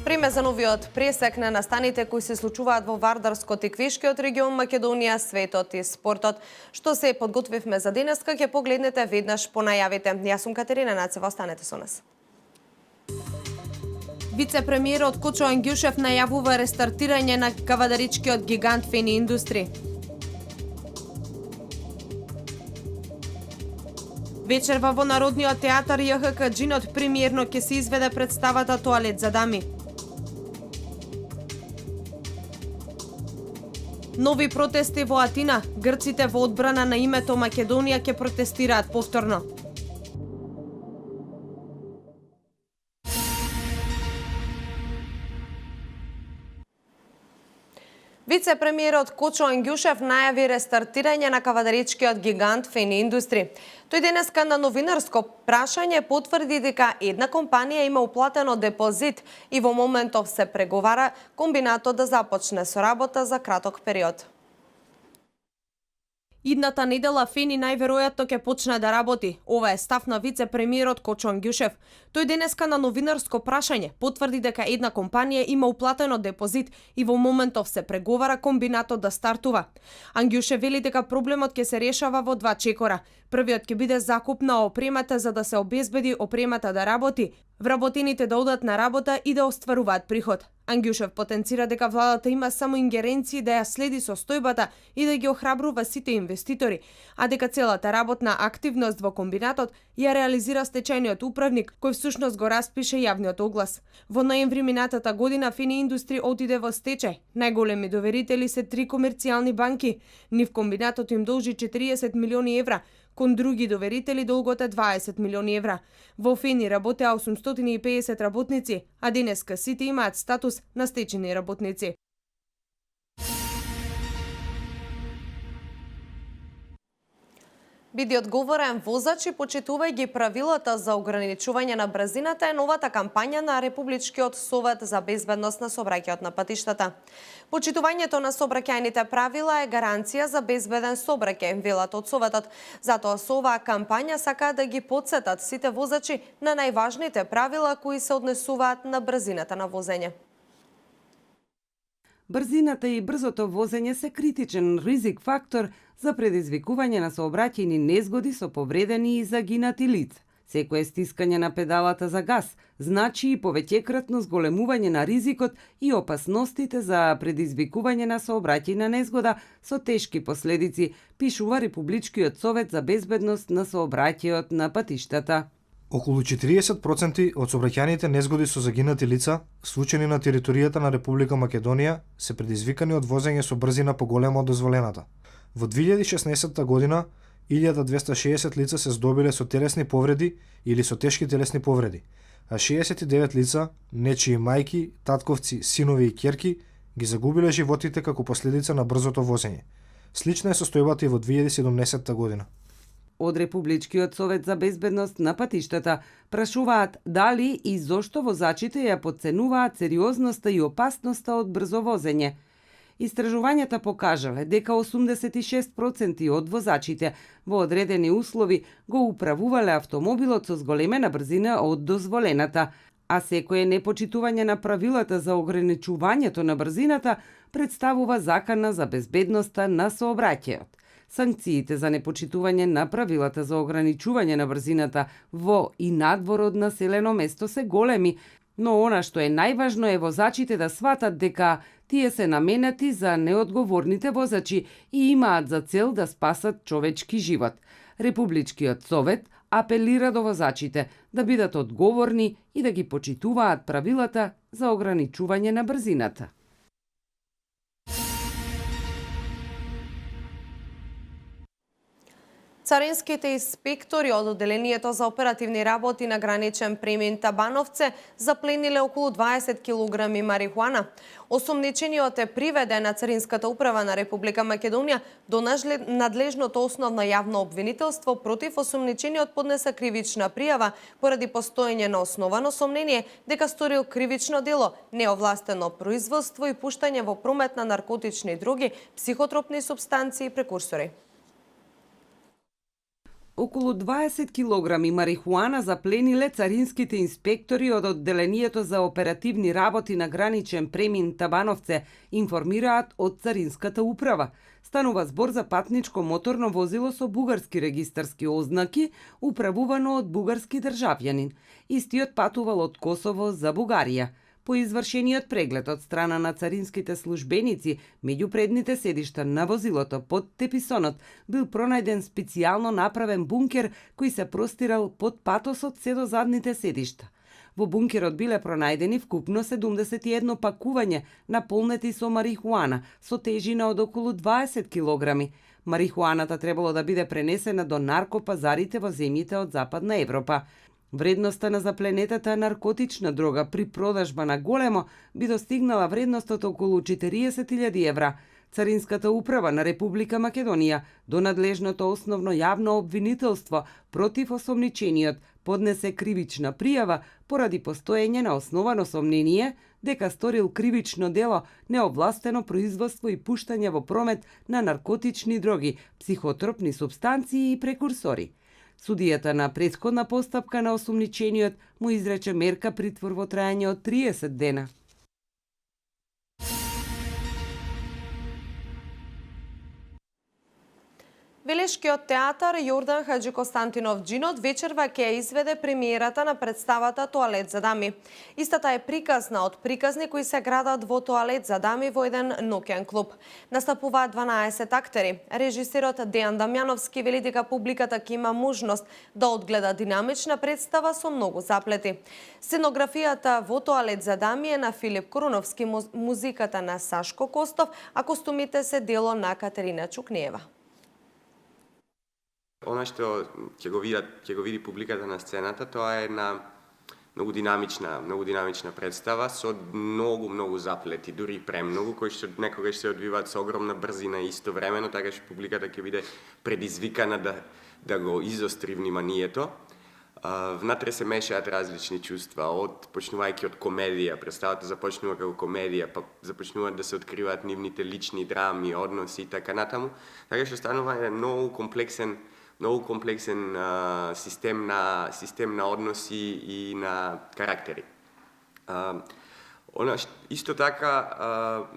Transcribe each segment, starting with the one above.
Време за новиот пресек на настаните кои се случуваат во Вардарскот и Квешкиот регион Македонија, светот и спортот. Што се подготвивме за денеска, ќе погледнете веднаш по најавите. Јас сум Катерина Нацева, останете со нас. Вице-премиерот Кочо Ангјушев најавува рестартирање на кавадаричкиот гигант Фени Индустри. Вечерва во Народниот театар ЈХК Джинот премиерно ќе се изведе представата Тоалет за дами. Нови протести во Атина. Грците во одбрана на името Македонија ќе протестираат повторно. Вице-премиерот Кочо Ангјушев најави рестартирање на кавадаричкиот гигант Фени Индустри. Тој денеска на новинарско прашање потврди дека една компанија има уплатено депозит и во моментов се преговара комбинатот да започне со работа за краток период. Идната недела Фени најверојатно ќе почне да работи. Ова е став на вице-премиерот Кочо Ангјушев. Тој денеска на новинарско прашање потврди дека една компанија има уплатено депозит и во моментов се преговара комбинатот да стартува. Ангјушев вели дека проблемот ќе се решава во два чекора. Првиот ќе биде закуп на опремата за да се обезбеди опремата да работи, вработените да одат на работа и да остваруваат приход. Ангјушев потенцира дека владата има само ингеренции да ја следи состојбата и да ги охрабрува сите инвеститори, а дека целата работна активност во комбинатот ја реализира стечајниот управник, кој всушност го распише јавниот оглас. Во ноември минатата година Фени Индустри отиде во стечај. Најголеми доверители се 3 комерцијални банки. Нив комбинатот им должи 40 милиони евра, кон други доверители долгот е 20 милиони евра. Во Фени работеа 850 работници, а денеска сите имаат статус на стечени работници. Биди одговорен возач и почитувај ги правилата за ограничување на брзината е новата кампања на Републичкиот совет за безбедност на сообраќајот на патиштата. Почитувањето на сообраќајните правила е гаранција за безбеден сообраќај, велат од советот. Затоа со оваа кампања сакаат да ги потсетат сите возачи на најважните правила кои се однесуваат на брзината на возење. Брзината и брзото возење се критичен ризик фактор за предизвикување на сообраќајни незгоди со повредени и загинати лица. Секое стискање на педалата за газ значи и повеќекратно зголемување на ризикот и опасностите за предизвикување на сообраќајна незгода со тешки последици, пишува Републичкиот совет за безбедност на сообраќајот на патиштата. Околу 40% од сообраќајните незгоди со загинати лица, случајни на територијата на Република Македонија, се предизвикани од возење со брзина поголема од дозволената. Во 2016 година 1260 лица се здобиле со телесни повреди или со тешки телесни повреди, а 69 лица, нечии мајки, татковци, синови и ќерки, ги загубиле животите како последица на брзото возење. Слична е состојбата и во 2017 година. Од Републичкиот совет за безбедност на патиштата прашуваат дали и зошто возачите ја потценуваат сериозноста и опасноста од брзо возење. Истражувањата покажале дека 86% од возачите во одредени услови го управувале автомобилот со зголемена брзина од дозволената, а секое непочитување на правилата за ограничувањето на брзината представува закана за безбедноста на сообраќајот. Санкциите за непочитување на правилата за ограничување на брзината во и надвор од населено место се големи, но она што е најважно е возачите да сватат дека тие се наменети за неодговорните возачи и имаат за цел да спасат човечки живот. Републичкиот совет апелира до возачите да бидат одговорни и да ги почитуваат правилата за ограничување на брзината. Царинските инспектори од Оделението за оперативни работи на граничен премин Табановце заплениле околу 20 килограми марихуана. Осомничениот е приведен на Царинската управа на Република Македонија до надлежното основно јавно обвинителство против осомничениот поднесе кривична пријава поради постоење на основано сомнение дека сторил кривично дело, неовластено производство и пуштање во промет на наркотични дроги, психотропни супстанции и прекурсори. Околу 20 килограми марихуана заплениле царинските инспектори од одделението за оперативни работи на граничен премин Табановце, информираат од Царинската управа. Станува збор за патничко моторно возило со бугарски регистарски ознаки, управувано од бугарски државјанин. Истиот патувал од Косово за Бугарија. По извршениот преглед од страна на царинските службеници, меѓу предните седишта на возилото под теписонот бил пронајден специјално направен бункер кој се простирал под патосот се до задните седишта. Во бункерот биле пронајдени вкупно 71 пакување наполнети со марихуана, со тежина од околу 20 килограми. Марихуаната требало да биде пренесена до наркопазарите во земјите од Западна Европа. Вредноста на запленетата наркотична дрога при продажба на големо би достигнала вредност од околу 40.000 евра. Царинската управа на Република Македонија до надлежното основно јавно обвинителство против осомничениот поднесе кривична пријава поради постоење на основано сомнение дека сторил кривично дело неовластено производство и пуштање во промет на наркотични дроги, психотропни супстанции и прекурсори. Судијата на претходна постапка на осомничениот му изрече мерка притвор во трајање од 30 дена. Велешкиот театар Јордан Хаџи Константинов Џинот вечерва ќе изведе премиерата на представата Тоалет за дами. Истата е приказна од приказни кои се градат во Тоалет за дами во еден ноќен клуб. Настапуваат 12 актери. Режисерот Дејан Дамјановски вели дека публиката ќе има можност да одгледа динамична представа со многу заплети. Сценографијата во Тоалет за дами е на Филип Коруновски, музиката на Сашко Костов, а костумите се дело на Катерина Чукниева. Она што ќе го види публиката на сцената, тоа е една многу динамична представа со многу заплети, дури премногу, кои што некогаш се одвиваат со огромна брзина и истовремено, така што публиката ќе биде предизвикана да го изостри вниманието. Внатре се мешаат различни чувства, почнувајќи од комедија, представата започнува како комедија, па започнуваат да се откриваат нивните лични драми, односи и така натаму, така што станува еден многу комплексен систем на односи и на карактери. Исто така,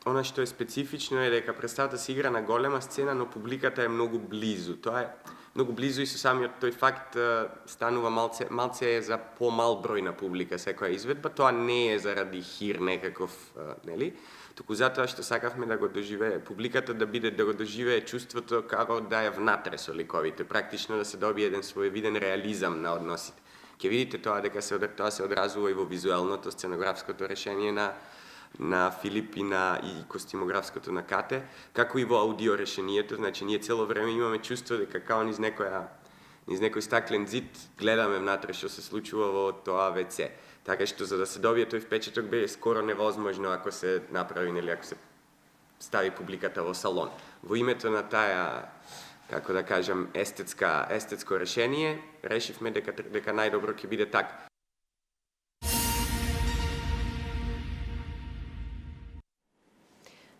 она што е специфично е дека представата се игра на голема сцена, но публиката е многу близу. Тоа е многу близу и со самиот тој факт станува малце за помал број на публика секоја изведба. Тоа не е заради хир некаков, нели? Туку затоа што сакавме да го доживее публиката, да го доживее чувството како да е внатре со ликовите, практично да се добие еден своевиден реализам на односите. Ќе видите тоа дека тоа се одразува и во визуелното сценографското решение на Филип и костимографското на Кате, како и во аудио решението. Значи ние цело време имаме чувство дека као низ некој стаклен зид гледаме внатре што се случува во тоа ВЦ. Така што за да се добие тој впечаток бе скоро невозможно ако се направи, нели, ако се стави публиката во салон. Во името на таа, како да кажам, естетско решение, решивме дека најдобро ќе биде така.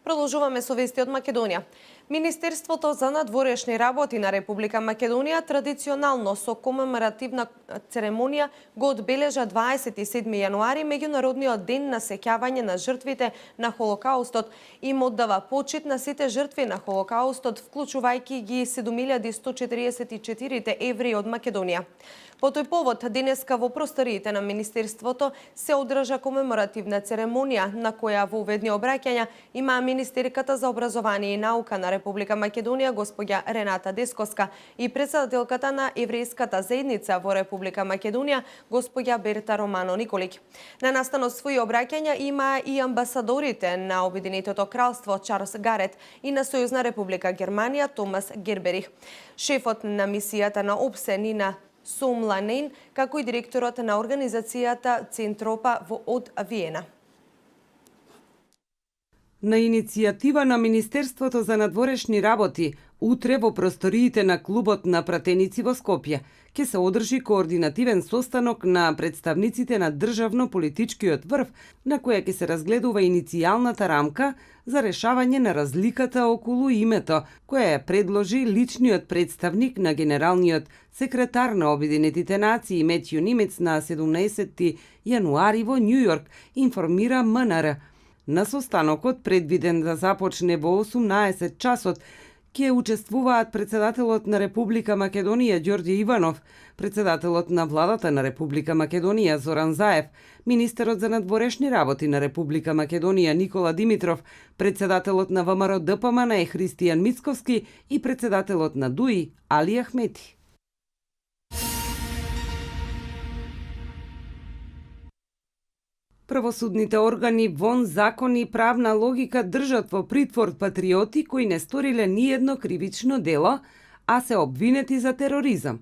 Продолжуваме со вести од Македонија. Министерството за надворешни работи на Република Македонија традиционално со комеморативна церемонија го одбележа 27 јануари, меѓународниот ден на сеќавање на жртвите на Холокаустот, и им оддава почит на сите жртви на Холокаустот, вклучувајќи ги 7144 евреи од Македонија. По тој повод, денеска во просториите на Министерството се одржа комеморативна церемонија, на која во уведни обраќања има Министерката за образование и наука на Република Македонија, господја Рената Десковска, и председателката на еврејската заедница во Република Македонија, господја Берта Романо Николик. На настанот своји обраќања има и амбасадорите на Обединетото кралство Чарлс Гарет и на Сојузна Република Германија Томас Герберих, шефот на мисијата на ОПСЕ Нина Сумланен, како и директорот на организацијата Центропа од Виена. На иницијатива на Министерството за надворешни работи, Утре во просториите на клубот на пратеници во Скопје ќе се одржи координативен состанок на представниците на државно-политичкиот врв, на која ќе се разгледува иницијалната рамка за решавање на разликата околу името, која ја предложи личниот представник на генералниот секретар на Обединетите нации Метју Нимец на 17 јануари во Њу Јорк, информира МНР. На состанокот, предвиден да започне во 18 часот, ќе учествуваат председателот на Република Македонија Ѓорѓе Иванов, председателот на владата на Република Македонија Зоран Заев, министерот за надворешни работи на Република Македонија Никола Димитров, председателот на ВМРО ДПМН Христијан Мицковски и председателот на ДУИ Али Ахмети. Правосудните органи вон закон и правна логика држат во притвор патриоти кои не сториле ниедно кривично дело, а се обвинети за тероризам.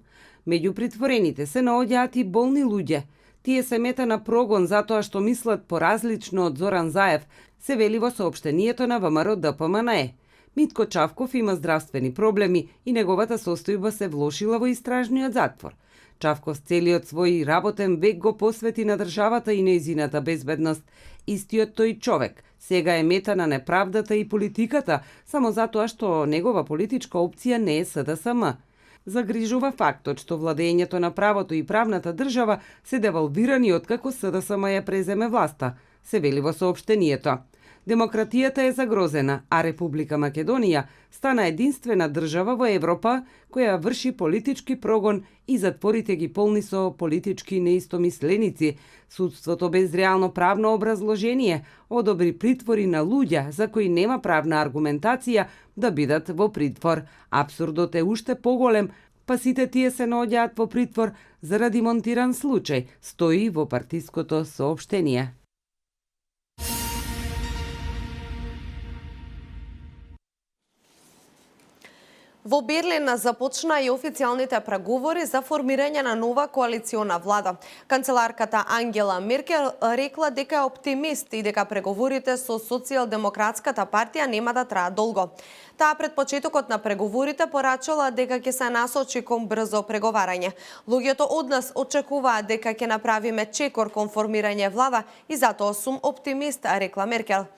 Меѓу притворените се наоѓаат и болни луѓе. Тие се мета на прогон затоа што мислат поразлично од Зоран Заев, се вели во соопштението на ВМРО ДПМН. Митко Чавков има здравствени проблеми и неговата состојба се влошила во истражниот затвор. Чавков целиот свој работен век го посвети на државата и нејзината безбедност. Истиот тој човек сега е мета на неправдата и политиката, само затоа што негова политичка опција не е СДСМ. Загрижува фактот што владењето на правото и правната држава се девалвирани откако СДСМ ја преземе власта, се вели во соопштението. Демократијата е загрозена, а Република Македонија стана единствена држава во Европа која врши политички прогон и затворите ги полни со политички неистомисленици. Судството без реално правно образложение одобри притвори на луѓе за кои нема правна аргументација да бидат во притвор. Апсурдот е уште поголем, па сите тие се наоѓаат во притвор заради монтиран случај, стои во партиското соопштение. Во Берлин започна и официјалните преговори за формирање на нова коалициона влада. Канцеларката Ангела Меркел рекла дека е оптимист и дека преговорите со Социјалдемократската партија нема да траат долго. Таа пред почетокот на преговорите порачала дека ќе се насочи кон брзо преговарање. Луѓето од нас очекуваат дека ќе направиме чекор кон формирање влада и затоа сум оптимист, рекла Меркел.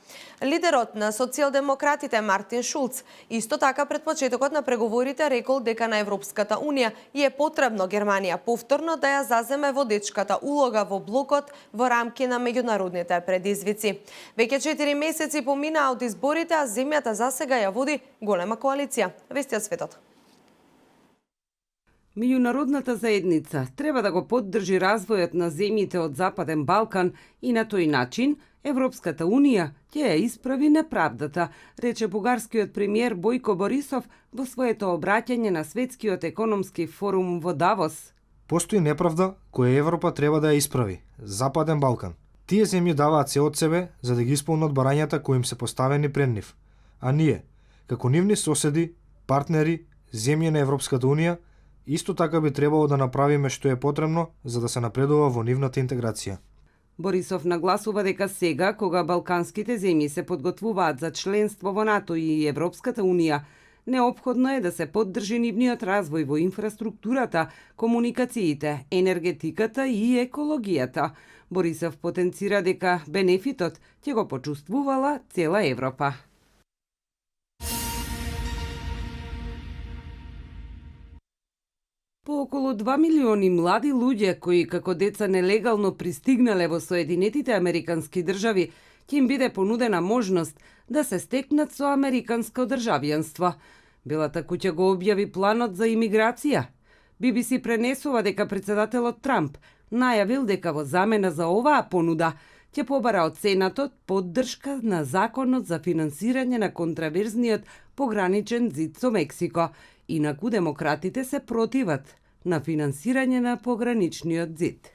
Лидерот на социјалдемократите Мартин Шулц исто така пред почетокот на преговорите рекол дека на Европската унија е потребно Германија повторно да ја заземе водечката улога во блокот во рамки на меѓународните предизвици. Веќе 4 месеци поминаа од изборите, а земјата засега ја води голема коалиција. Вестиот светот. Меѓународната заедница треба да го поддржи развојот на земјите од Западен Балкан и на тој начин Европската унија ќе ја исправи неправдата, рече бугарскиот премиер Бојко Борисов во своето обраќање на Светскиот економски форум во Давос. Постои неправда која Европа треба да ја исправи. Западен Балкан. Тие земји даваат се од себе за да ги исполнат барањата кои им се поставени пред нив. А ние, како нивни соседи, партнери, земји на Европската унија, исто така би требало да направиме што е потребно за да се напредува во нивната интеграција. Борисов нагласува дека сега, кога балканските земји се подготвуваат за членство во НАТО и Европската унија, неопходно е да се поддржи нивниот развој во инфраструктурата, комуникациите, енергетиката и екологијата. Борисов потенцира дека бенефитот ќе го почувствувала цела Европа. По околу 2 милиони млади луѓе кои како деца нелегално пристигнале во Соединетите Американски држави, ќе им биде понудена можност да се стекнат со американско државјанство. Белата куќа го објави планот за имиграција. BBC пренесува дека председателот Трамп најавил дека во замена за оваа понуда ќе побара од Сенатот поддршка на законот за финансирање на контраверзниот пограничен зид со Мексико. Инаку демократите се противат на финансирање на пограничниот зид.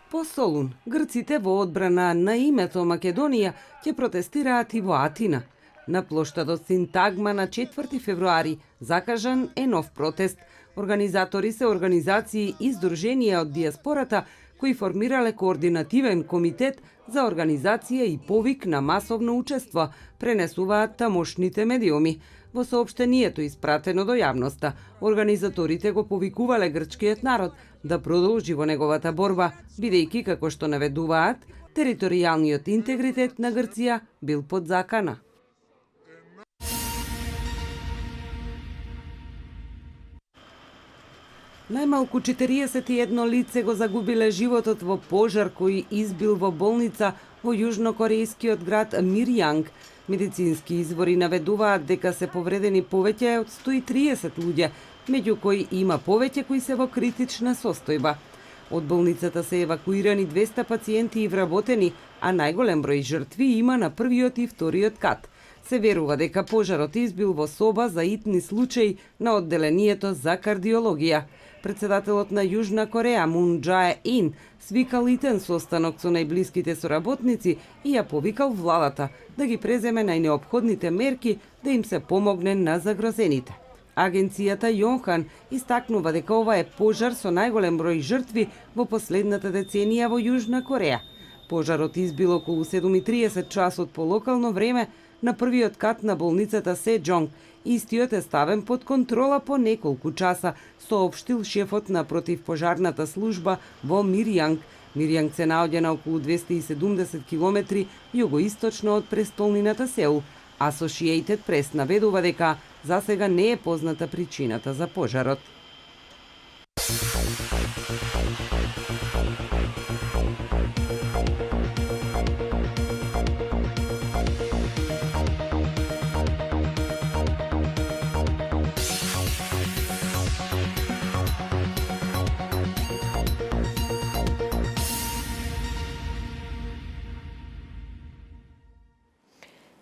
По Солун, грците во одбрана на името Македонија ќе протестираат и во Атина. На плоштадот Синтагма на 4 февруари закажан е нов протест. Организатори се организации и здруженија од диаспората кои формирале координативен комитет за организација и повик на масовно учество, пренесуваат тамошните медиуми. Во соопштението испратено до јавноста, организаторите го повикувале грчкиот народ да продолжи во неговата борба, бидејќи, како што наведуваат, територијалниот интегритет на Грција бил под закана. Најмалку 41 лице го загубиле животот во пожар кој избил во болница во јужнокорејскиот град Мирјанг. Медицински извори наведуваат дека се повредени повеќе од 130 луѓе, меѓу кои има повеќе кои се во критична состојба. Од болницата се евакуирани 200 пациенти и вработени, а најголем број жртви има на првиот и вториот кат. Се верува дека пожарот избил во соба за итни случаи на одделението за кардиологија. Председателот на Јужна Кореја Мун Џаe Ин свикал итен состанок со најблиските соработници и ја повикал владата да ги преземе најнеопходните мерки да им се помогне на загрозените. Агенцијата Јонхан истакнува дека ова е пожар со најголем број жртви во последната деценија во Јужна Кореја. Пожарот избил околу 7:30 часот по локално време на првиот кат на болницата Седжонг. Истиот е ставен под контрола по неколку часа, соопштил шефот на противпожарната служба во Мирјанг. Мирјанг се наоѓа на околу 270 километри југоисточно од престолнината Сеул. Associated Press наведува дека засега не е позната причината за пожарот.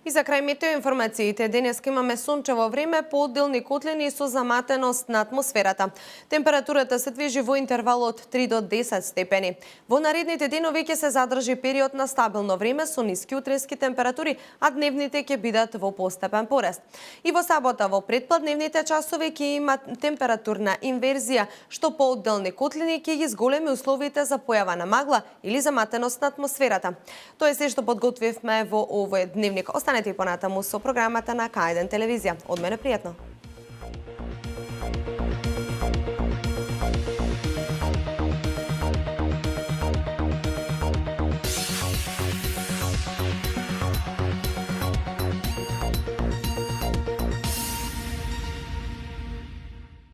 И за крај метео информациите, денеска имаме сончево време, поодделни котлини со заматеност на атмосферата. Температурата се движи во интервал од 3 до 10 степени. Во наредните денови ќе се задржи период на стабилно време со ниски утрески температури, а дневните ќе бидат во постепен пораст. И во сабота во предпладневните часови ќе има температурна инверзија, што поодделни котлини ќе ги зголеми условите за појава на магла или заматеност на атмосферата. Тоа е се што подготвивме во овој дневник. Останете и понатаму со програмата на К1 телевизија. Од мене пријатно.